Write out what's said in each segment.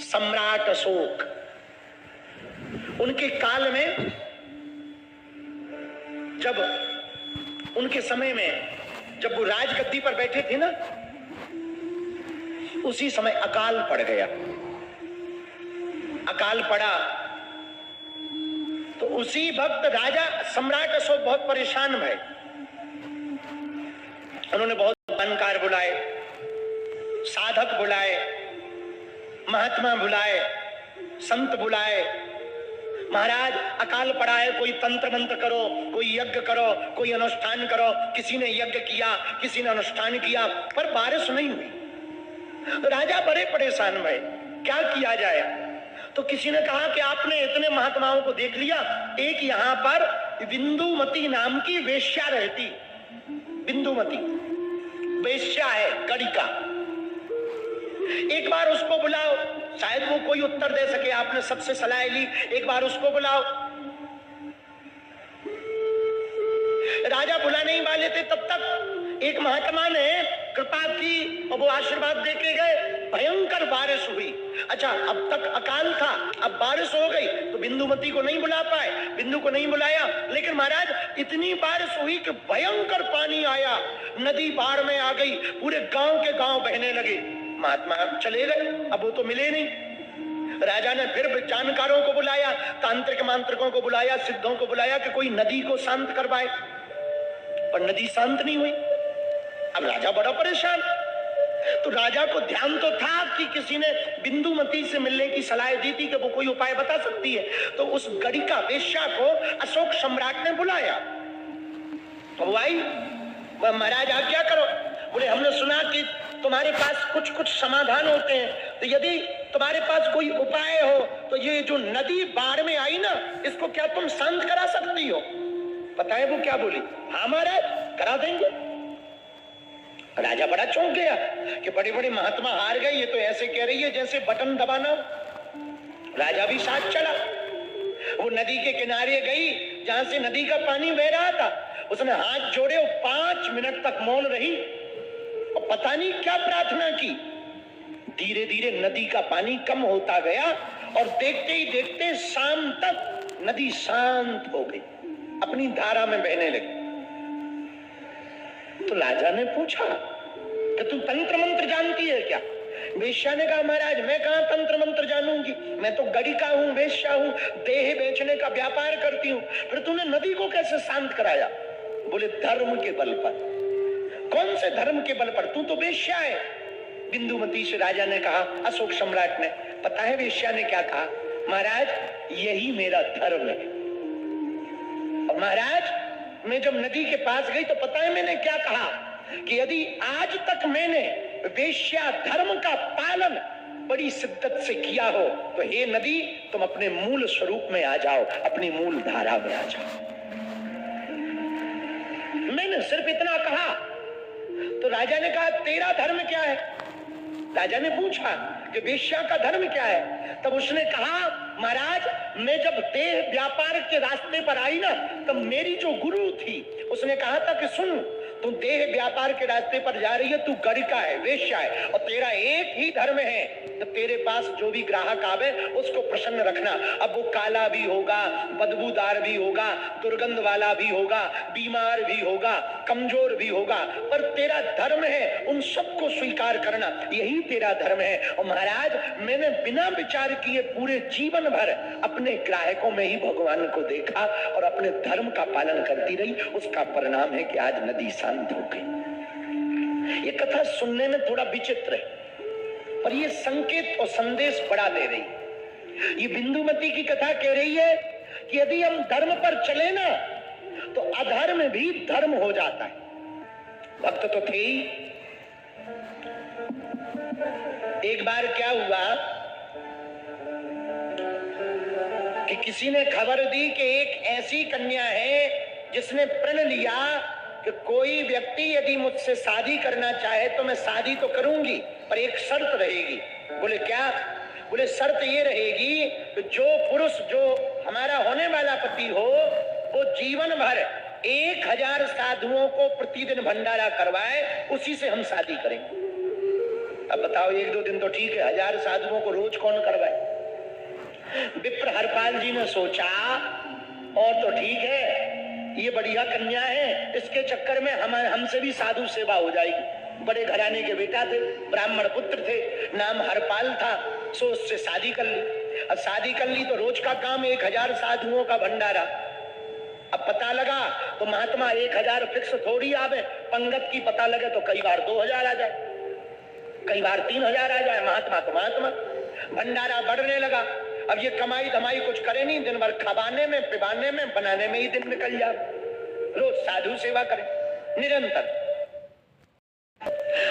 सम्राट अशोक, उनके काल में, जब उनके समय में जब वो राजगद्दी पर बैठे थे ना, उसी समय अकाल पड़ गया। अकाल पड़ा तो उसी वक्त राजा सम्राट अशोक बहुत परेशान भये। उन्होंने बहुत बनकार बुलाए, साधक बुलाए, महात्मा बुलाए, संत बुलाए। महाराज अकाल पड़ा है, कोई तंत्र मंत्र करो, कोई यज्ञ करो, कोई अनुष्ठान करो। किसी ने यज्ञ किया, किसी ने अनुष्ठान किया, पर बारिश नहीं हुई। राजा बड़े परेशान भये, क्या किया जाए। तो किसी ने कहा कि आपने इतने महात्माओं को देख लिया, एक यहां पर बिंदुमती नाम की वेश्या रहती। बिंदुमती वेश्या है, गड़िका। एक बार उसको बुलाओ, शायद वो कोई उत्तर दे सके। आपने सबसे सलाह ली, एक बार उसको बुलाओ। राजा बुला नहीं वाले थे, तब तक एक महात्मा ने कृपा की और वो आशीर्वाद देके गए। भयंकर बारिश हुई। अच्छा, अब तक अकाल था, अब बारिश हो गई तो बिंदुमती को नहीं बुला पाए, बिंदु को नहीं बुलाया। लेकिन महाराज इतनी बारिश हुई कि भयंकर पानी आया, नदी बाढ़ में आ गई, पूरे गांव के गांव बहने लगे। महात्मा चले गए, अब वो तो मिले नहीं। राजा ने फिर जानकारों को बुलाया, तांत्रिक मांत्रिकों को बुलाया, सिद्धों को बुलाया कि कोई नदी को शांत करवाए, पर नदी शांत नहीं हुई। अब राजा बड़ा परेशान। तो राजा को ध्यान तो था कि किसी ने बिंदुमती से मिलने की सलाह दी थी कि वो कोई उपाय बता सकती है। तो उस गड़िका वेश्या को अशोक सम्राट ने बुलाया। तो वो आई, महाराज आप क्या करो। बोले हमने सुना कि तुम्हारे पास कुछ कुछ समाधान होते हैं, तो यदि तुम्हारे पास कोई उपाय हो तो ये जो नदी बाढ़ में आई ना, इसको क्या तुम शांत करा सकती हो। पता है वो क्या बोली, हाँ महाराज करा देंगे। राजा बड़ा चौंक गया कि बड़े बड़े महात्मा हार गए, ये तो ऐसे कह रही है जैसे बटन दबाना। राजा भी साथ चला। वो नदी के किनारे गई जहां से नदी का पानी बह रहा था। उसने हाथ जोड़े और 5 मिनट तक मौन रही और पता नहीं क्या प्रार्थना की। धीरे धीरे नदी का पानी कम होता गया और देखते ही देखते शाम तक नदी शांत हो गई, अपनी धारा में बहने लगी। तो राजा ने पूछा कि तू तंत्र मंत्र जानती है क्या। वेश्या ने कहा महाराज मैं कहां तंत्र मंत्र जानूंगी, मैं तो गड़िका हूं, वेश्या हूं, देह बेचने का व्यापार करती हूं। फिर तूने नदी को कैसे शांत कराया। बोले धर्म के बल पर। कौन से धर्म के बल पर, तू तो वेश्या है। बिंदुमती से राजा ने कहा, अशोक सम्राट ने, पता है वेश्या ने क्या कहा, महाराज यही मेरा धर्म है। और महाराज मैं जब नदी के पास गई तो पता है मैंने क्या कहा कि यदि आज तक मैंने वेश्या धर्म का पालन बड़ी शिद्दत से किया हो तो हे नदी तुम अपने मूल स्वरूप में आ जाओ, अपनी मूल धारा में आ जाओ। मैंने सिर्फ इतना कहा। तो राजा ने कहा तेरा धर्म क्या है। राजा ने पूछा कि वेश्या का धर्म क्या है। तब उसने कहा महाराज मैं जब देह व्यापार के रास्ते पर आई ना, तब मेरी जो गुरु थी उसने कहा था कि सुन तू देह व्यापार के रास्ते पर जा रही है, तू गड़िका है, वेश्या है और तेरा एक ही धर्म है, तो तेरे पास जो भी ग्राहक आवे उसको प्रसन्न रखना। अब वो काला भी होगा, बदबूदार भी होगा, दुर्गंध वाला भी होगा, बीमार भी होगा, कमजोर भी होगा, पर तेरा धर्म है उन सबको स्वीकार करना, यही तेरा धर्म है। और महाराज मैंने बिना विचार किए पूरे जीवन भर अपने ग्राहकों में ही भगवान को देखा और अपने धर्म का पालन करती रही। उसका परिणाम है कि आज नदी शांत हो गई। ये कथा सुनने में थोड़ा विचित्र है, पर ये संकेत और संदेश बड़ा दे रही। ये बिंदुमती की कथा कह रही है कि यदि हम धर्म पर चले ना तो अधर्म भी धर्म हो जाता है। भक्त तो थे ही। एक बार क्या हुआ कि किसी ने खबर दी कि एक ऐसी कन्या है जिसने प्रण लिया कि कोई व्यक्ति यदि मुझसे शादी करना चाहे तो मैं शादी तो करूंगी, पर एक शर्त रहेगी। बोले क्या। बोले शर्त ये रहेगी कि जो पुरुष जो हमारा होने वाला पति हो वो जीवन भर 1000 साधुओं को प्रतिदिन भंडारा करवाए, उसी से हम शादी करेंगे। अब बताओ, एक दो दिन तो ठीक है, 1000 साधुओं को रोज कौन करवाए? विप्र हरपाल जी ने सोचा और तो ठीक है, ये बढ़िया कन्या है, इसके चक्कर में हमसे भी साधु सेवा हो जाएगी। बड़े घराने के बेटा थे, ब्राह्मण पुत्र थे, नाम हरपाल था, सो उससे शादी कर ली। अब शादी कर ली तो रोज का काम 1000 साधुओं का भंडारा। अब पता लगा तो महात्मा 1000 फिक्स थोड़ी आवे, पंगत की पता लगे तो कई बार 2000 आ जाए, कई बार 3000 आ जाए। महात्मा तो महात्मा, भंडारा बढ़ने लगा। अब ये कमाई धमाई कुछ करे नहीं, दिन भर खबाने में, पिबाने में, बनाने में ही दिन निकल जाए। रोज साधु सेवा करे निरंतर।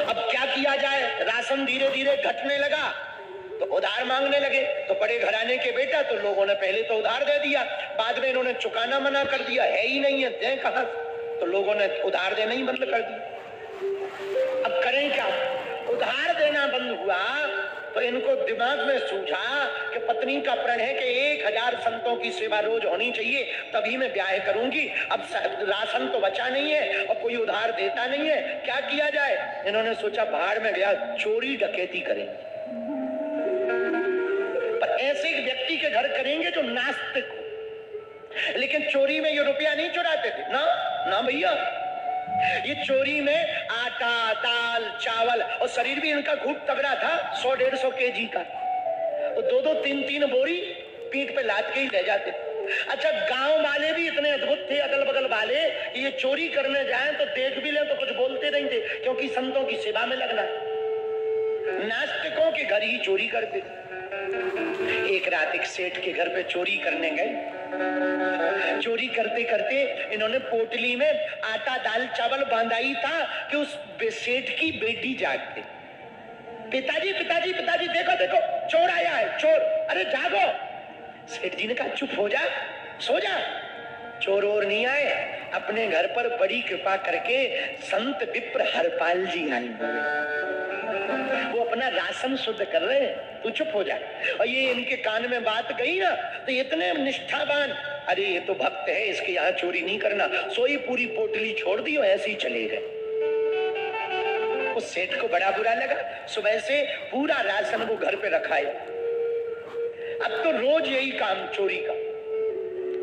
अब क्या किया जाए, राशन धीरे धीरे घटने लगा तो उधार मांगने लगे। तो बड़े घराने के बेटा, तो लोगों ने पहले तो उधार दे दिया, बाद में इन्होंने चुकाना मना कर दिया, है ही नहीं है, दें कहां, तो लोगों ने उधार देना ही बंद कर दिया। अब करें क्या, उधार देना बंद हुआ तो इनको दिमाग में सूझा कि पत्नी का प्रण है कि 1000 संतों की सेवा रोज होनी चाहिए, तभी मैं ब्याह करूंगी। अब राशन तो बचा नहीं है और कोई उधार देता नहीं है, क्या किया जाए? इन्होंने सोचा बाहर में गया, चोरी डकैती करेंगे। पर ऐसे एक व्यक्ति के घर करेंगे जो नास्तिक हो। लेकिन चोरी में ये रुपया नहीं चुराते थे ना, ना भैया, ये चोरी में आटा, दाल, चावल, और शरीर भी इनका खूब तगड़ा था, 100-150 केजी का, तो 2-2, 3-3 बोरी पीठ पे लाद के ही ले जाते। अच्छा, गांव वाले भी इतने अद्भुत थे, अगल बगल वाले, ये चोरी करने जाएं तो देख भी लें तो कुछ बोलते नहीं थे, क्योंकि संतों की सेवा में लगना। नास्तिकों के घर ही चोरी करते। एक रात एक सेठ के घर पे चोरी करने गए। चोरी करते करते इन्होंने पोटली में आटा, दाल, चावल बांधाई था कि उस सेठ की बेटी जाग गई। पिताजी पिताजी पिताजी, देखो देखो चोर आया है, चोर, अरे जागो। सेठ जी ने कहा चुप हो जा, सो जा, चोर और नहीं आए, अपने घर पर बड़ी कृपा करके संत विप्र हरपाल जी आए हुए, वो अपना राशन शुद्ध कर रहे हैं, तू चुप हो जा। और ये इनके कान में बात गई ना तो इतने निष्ठावान, अरे ये तो भक्त है, इसके यहाँ चोरी नहीं करना, सोई पूरी पोटली छोड़ दी और ऐसे ही चले गए। उस सेठ को बड़ा बुरा लगा, सुबह से पूरा राशन वो घर पे रखा है। अब तो रोज यही काम चोरी का।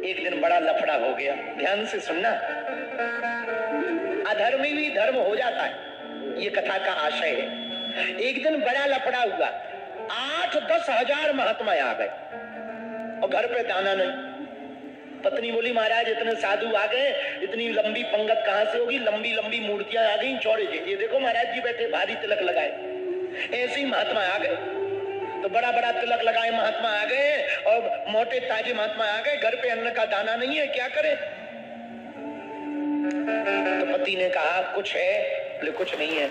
एक दिन बड़ा लफड़ा हो गया, ध्यान से सुनना, अधर्मी भी धर्म हो जाता है, ये कथा का आशय है। एक दिन बड़ा लफड़ा हुआ, 8-10 हजार महात्मा आ गए और घर पे दाना नहीं। पत्नी बोली महाराज इतने साधु आ गए, इतनी लंबी पंगत कहां से होगी, लंबी लंबी मूर्तियां आ गई, चौड़े ये देखो महाराज जी बैठे, भारी तिलक लगाए। ऐसे ही महात्मा आ गए, तो बड़ा बड़ा तिलक लगाए महात्मा आ गए और मोटे ताजे महात्मा आ गए, घर पे अन्न का दाना नहीं है, क्या करें? तो पति ने कहा कुछ है? बोले कुछ नहीं है।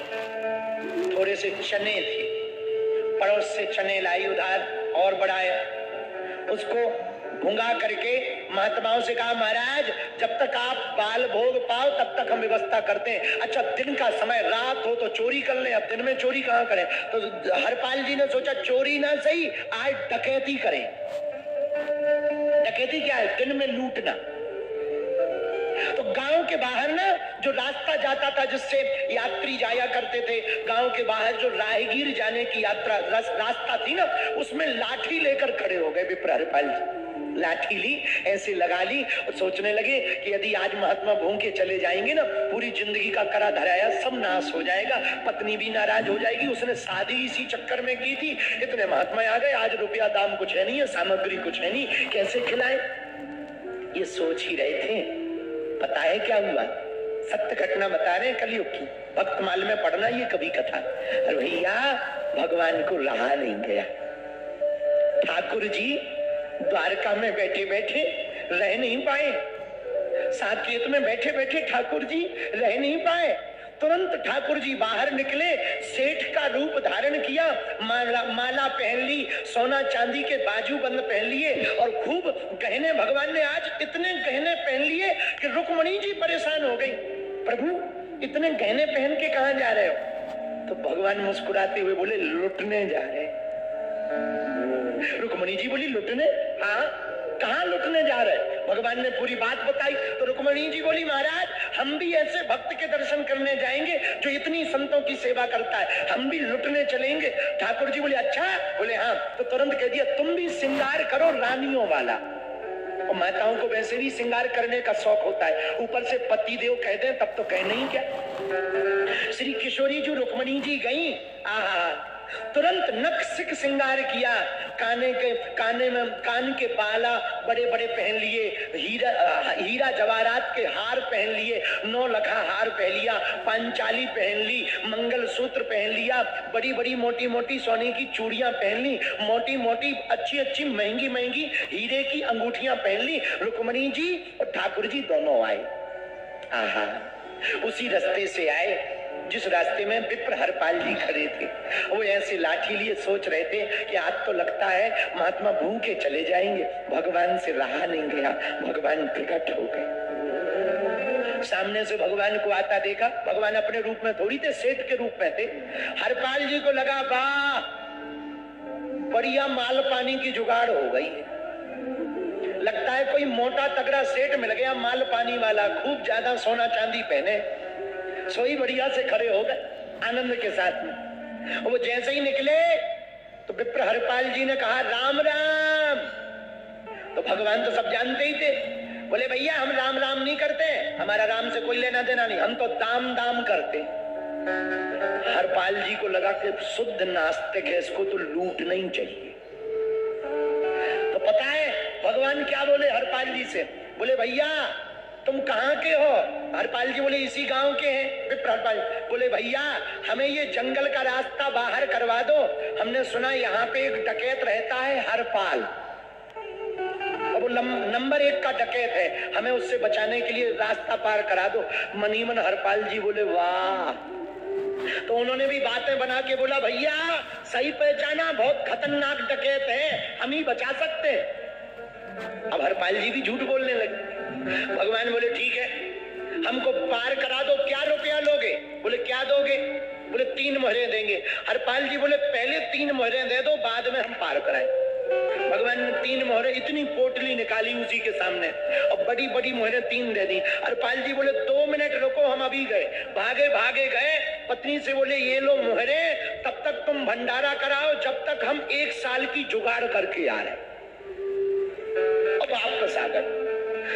थोड़े से चने थे, पड़ोस से चने लाई उधार और बढ़ाए, उसको भुंगा करके महात्माओं से कहा महाराज जब तक आप बाल भोग पाओ तब तक हम व्यवस्था करते हैं। अच्छा, दिन का समय, रात हो तो चोरी कर ले, अब दिन में चोरी कहां करें? तो हरपाल जी ने सोचा चोरी ना सही, आज डकैती करें। डकैती क्या है? दिन में लूटना। तो गांव के बाहर ना जो रास्ता जाता था जिससे यात्री जाया करते थे, गांव के बाहर जो राहगीर जाने की यात्रा रास्ता थी ना, उसमें लाठी लेकर खड़े हो गए विप्र हरपाल जी। लाठी ली, ऐसे लगा ली और सोचने लगे कि यदि आज महात्मा भूख के चले जाएंगे ना, पूरी जिंदगी का करा धराया सब नाश हो जाएगा, पत्नी भी नाराज हो जाएगी, उसने शादी इसी चक्कर में की थी, इतने महात्मा आ गए, आज रुपया दाम कुछ है नहीं है, सामग्री कुछ है नहीं, कैसे खिलाए? ये सोच ही रहे थे। पता है क्या हुआ? सत्य घटना बता रहे कलयुग की, भक्तमाल में पढ़ना ये कभी कथा। अरे भैया, भगवान को रहा नहीं गया। ठाकुर जी द्वारका में बैठे बैठे रह नहीं पाए, साकेत में बैठे बैठे ठाकुर जी रह नहीं पाए। तुरंत ठाकुर जी बाहर निकले, सेठ का रूप धारण किया, माला पहन ली, सोना चांदी के बाजूबंद पहन लिए और खूब गहने, भगवान ने आज इतने गहने पहन लिए कि रुक्मणी जी परेशान हो गई। प्रभु इतने गहने पहन के कहां जा रहे हो? तो भगवान मुस्कुराते हुए बोले लुटने जा रहे। रुक्मणी जी बोली लुटने? हाँ, कहाँ लुटने जा रहे? भगवान ने पूरी बात बताई तो रुक्मणी जी बोली महाराज हम भी ऐसे भक्त के दर्शन करने जाएंगे जो इतनी संतों की सेवा करता है, हम भी लुटने चलेंगे। ठाकुर जी बोले अच्छा, बोले हाँ। तो तुरंत कह दिया तुम भी श्रृंगार करो रानियों वाला। और माताओं को वैसे भी श्रृंगार करने का शौक होता है, ऊपर से पति देव कह दें तब तो कहना ही क्या। श्री किशोरी जी रुक्मणी जी गई, आहा, तुरंत नक्सिक श्रृंगार किया, काने में कान के बाला बड़े बड़े पहन लिए, हीरा जवाहरात के हार पहन लिए, 9 लखा हार पहन लिया, पांचाली पहन ली, मंगल सूत्र पहन लिया, बड़ी बड़ी मोटी मोटी सोने की चूड़ियां पहन ली, मोटी मोटी अच्छी अच्छी महंगी महंगी हीरे की अंगूठियां पहन ली। रुक्मणी जी और ठाकुर जी दोनों आए। आहा, उसी रास्ते से आए जिस रास्ते में विप्र हरपाल जी खड़े थे। वो ऐसे लाठी लिए सोच रहे थे कि आज तो लगता है महात्मा भूखे चले जाएंगे। भगवान से रहा नहीं गया, भगवान प्रकट हो गए। सामने से भगवान को आता देखा, भगवान अपने रूप में थोड़ी थे, सेठ के रूप में थे। हरपाल जी को लगा वाह, बढ़िया माल पानी की जुगाड़ हो गई है, लगता है कोई मोटा तगड़ा सेठ मिल गया, माल पानी वाला, खूब ज्यादा सोना चांदी पहने, सोई बढ़िया से खड़े हो गए आनंद के साथ में। वो जैसे ही निकले तो विप्र हरपाल जी ने कहा राम राम। तो भगवान तो सब जानते ही थे, बोले भैया हम राम राम नहीं करते, हमारा राम से कोई लेना देना नहीं, हम तो दाम दाम करते। हरपाल जी को लगा कि शुद्ध नास्तिक है, इसको तो लूट नहीं चाहिए। तो पता है भगवान क्या बोले हरपाल जी से, बोले भैया तुम कहाँ के हो? हरपाल जी बोले इसी गांव के हैं। विप्र हरपाल बोले भैया हमें ये जंगल का रास्ता बाहर करवा दो, हमने सुना यहाँ पे एक डकैत रहता है हरपाल, और वो नंबर 1 का डकैत है, हमें उससे बचाने के लिए रास्ता पार करा दो। मनीमन हरपाल जी बोले वाह। तो उन्होंने भी बातें बना के बोला भैया सही पहचाना, बहुत खतरनाक डकैत है, हम ही बचा सकते। अब हरपाल जी भी झूठ बोलने लगे। भगवान बोले ठीक है हमको पार करा दो, क्या रुपया लोगे? बोले क्या दोगे? बोले 3 मोहरें देंगे। हरपाल जी बोले पहले 3 मोहरें दे दो, बाद में हम पार कराएं। भगवान ने 3 मोहरें, इतनी पोटली निकाली उसी के सामने, और बड़ी बड़ी मोहरें 3 दे दी। हरपाल जी बोले 2 मिनट रुको, हम अभी गए। भागे भागे गए, पत्नी से बोले ये लो मोहरें, तब तक तुम भंडारा कराओ जब तक हम 1 साल की जुगाड़ करके आ रहे। अब वापस आ गए,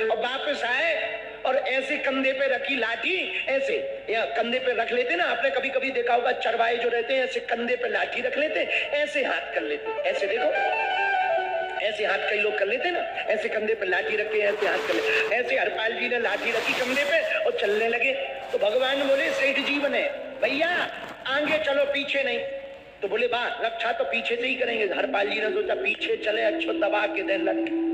और वापस आए और ऐसे कंधे पे रखी लाठी, ऐसे या कंधे पे रख लेते ना, आपने कभी कभी देखा होगा चरवाहे जो रहते हैं ऐसे कंधे पे लाठी रख लेते, ऐसे हाथ कर लेते, ऐसे देखो, ऐसे हाथ कई लोग कर लेते ना, ऐसे कंधे पे लाठी रखे ऐसे हाथ कर लेते। ऐसे हरपाल जी ने लाठी रखी कंधे पे और चलने लगे। तो भगवान बोले सेठ जी बने भैया आगे चलो पीछे नहीं। तो बोले वाह रक्षा तो पीछे से ही करेंगे। हरपाल जी ने सोचा पीछे चले, अच्छो दबा के दे लग,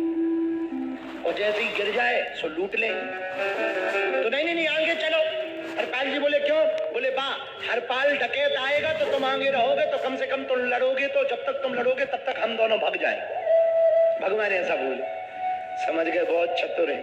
और जैसे ही गिर जाए सो लूट लेंगे। तो नहीं आगे चलो। हरपाल जी बोले क्यों? बोले वाह हरपाल डकैत आएगा तो तुम आगे रहोगे, तो कम से कम तुम लड़ोगे, तो जब तक तुम लड़ोगे तब तक हम दोनों भाग जाएंगे। भगवान ऐसा बोले, समझ गए बहुत चतुर है।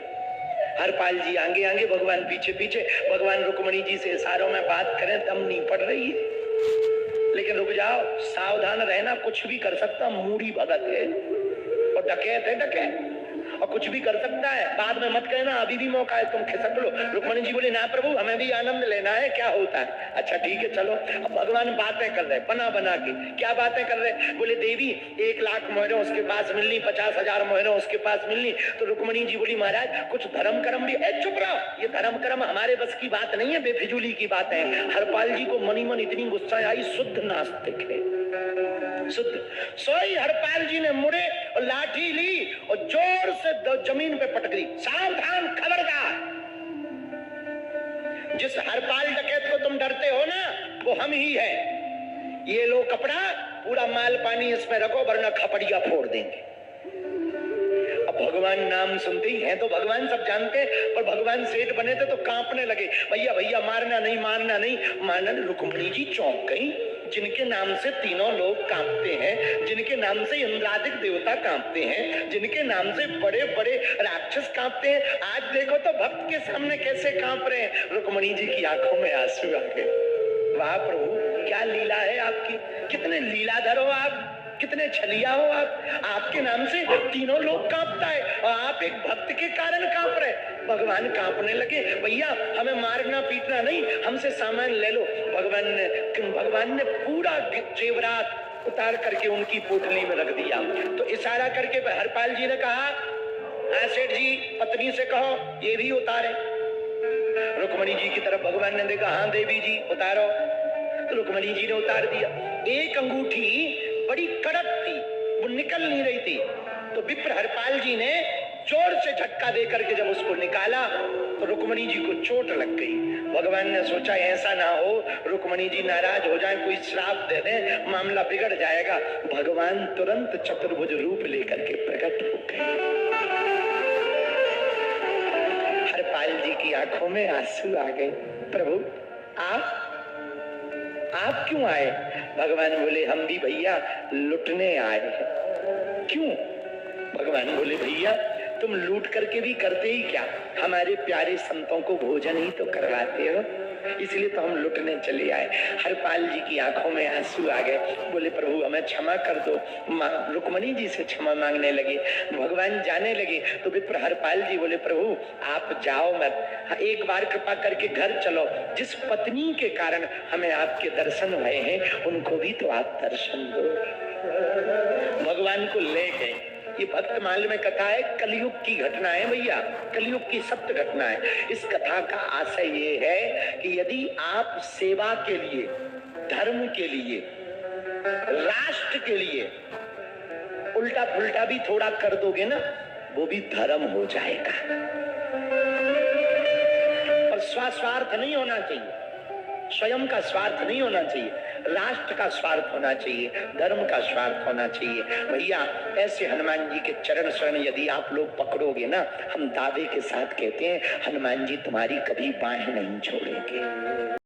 हरपाल जी आगे आगे, भगवान पीछे पीछे। भगवान रुक्मणी जी से इशारों में बात करें दम नहीं पड़ रही है, लेकिन रुक जाओ, सावधान रहना, कुछ भी कर सकता, मूढ़ी भगत है और डकैत है, डकैत और कुछ भी कर सकता है। बाद में मत कहना अभी भी मौका है, तुम खिसक लो। रुक्मणी जी बोले ना प्रभु हमें भी आनंद लेना है, क्या होता है? अच्छा ठीक है चलो। अब भगवान बातें कर रहे बना बना के, क्या बातें कर रहे? बोले देवी 1 लाख मोहरें उसके पास मिलनी, 50,000 मोहरें उसके पास मिलनी। तो रुक्मणी जी बोली महाराज कुछ धर्म कर्म भी। चुप रहो, ये धर्म कर्म हमारे बस की बात नहीं है, बेफिजूली की बात है। हरपाल जी को मनी मन इतनी गुस्सा आई, शुद्ध नास्तिक है, शुद्ध। सोई हरपाल जी ने मुड़े और लाठी ली और जोर से जमीन पे पटक दी। सावधान, खबरदार, जिस हरपाल डकैत को तुम डरते हो ना वो हम ही है। ये लो कपड़ा, पूरा माल पानी इसमें रखो वरना खपड़िया फोड़ देंगे। अब भगवान नाम सुनते ही हैं तो भगवान सब जानते हैं, पर भगवान सेठ बने थे तो कांपने लगे, भैया भैया मारना नहीं, मारना नहीं, मारना। रुक्मणी जी चौंक गई, जिनके नाम से तीनों लोग कांपते हैं, जिनके नाम से इंद्रादिक देवता कांपते हैं, जिनके नाम से बड़े बड़े राक्षस कांपते हैं, आज देखो तो भक्त के सामने कैसे कांप रहे हैं। रुक्मणी जी की आंखों में आंसू आ गए। वाह प्रभु क्या लीला है आपकी, कितने लीलाधर हो आप। कितने छलिया हो आप, आपके नाम से तीनों लोग कांपता है और आप एक भक्त के कारण कांप रहे। भगवान कांपने लगे, भैया हमें मारना पीटना नहीं, हमसे सामान ले लो। भगवान ने पूरा जेवरात उतार करके उनकी पोटली में रख दिया। तो इशारा करके हरपाल जी ने कहा, हाँ सेठ जी, पत्नी से कहो ये भी उतारे। रुक्मणी जी की तरफ भगवान ने देखा, हाँ देवी जी उतारो। तो रुक्मणी जी ने उतार दिया। एक अंगूठी बड़ी कड़क थी, वो निकल नहीं रही थी। तो विप्र हरपाल जी ने जोर से झटका देकर के जब उसको निकाला तो रुक्मणी जी को चोट लग गई। भगवान ने सोचा ऐसा ना हो रुक्मणी जी नाराज हो जाए, कोई श्राप दे दे, मामला बिगड़ जाएगा। भगवान तुरंत चतुर्भुज रूप लेकर के प्रकट हो गए। हरपाल जी की आंखों में आंसू आ गए। प्रभु आप क्यों आए? भगवान बोले, हम भी भैया लुटने आए हैं। क्यों? भगवान बोले, भैया तुम लूट करके भी करते ही क्या, हमारे प्यारे संतों को भोजन ही तो करवाते हो, इसलिए तो हम लुटने चले आए। हरपाल जी की आंखों में आंसू आ गए। बोले, प्रभु हमें क्षमा कर दो। रुक्मणी जी से क्षमा मांगने लगे। भगवान जाने लगे तो विप्र हरपाल जी बोले, प्रभु आप जाओ मत, एक बार कृपा करके घर चलो। जिस पत्नी के कारण हमें आपके दर्शन भये हैं उनको भी तो आप दर्शन दो। भगवान को ले गए। ये भक्तमाल में कथा है, कलयुग की घटना है भैया, कलयुग की सत्य घटना है। इस कथा का आशय ये है कि यदि आप सेवा के लिए, धर्म के लिए, राष्ट्र के लिए उल्टा पुल्टा भी थोड़ा कर दोगे ना, वो भी धर्म हो जाएगा। और स्वार्थ नहीं होना चाहिए, स्वयं का स्वार्थ नहीं होना चाहिए, राष्ट्र का स्वार्थ होना चाहिए, धर्म का स्वार्थ होना चाहिए। भैया ऐसे हनुमान जी के चरण शरण यदि आप लोग पकड़ोगे ना, हम दावे के साथ कहते हैं हनुमान जी तुम्हारी कभी बाहें नहीं छोड़ेंगे।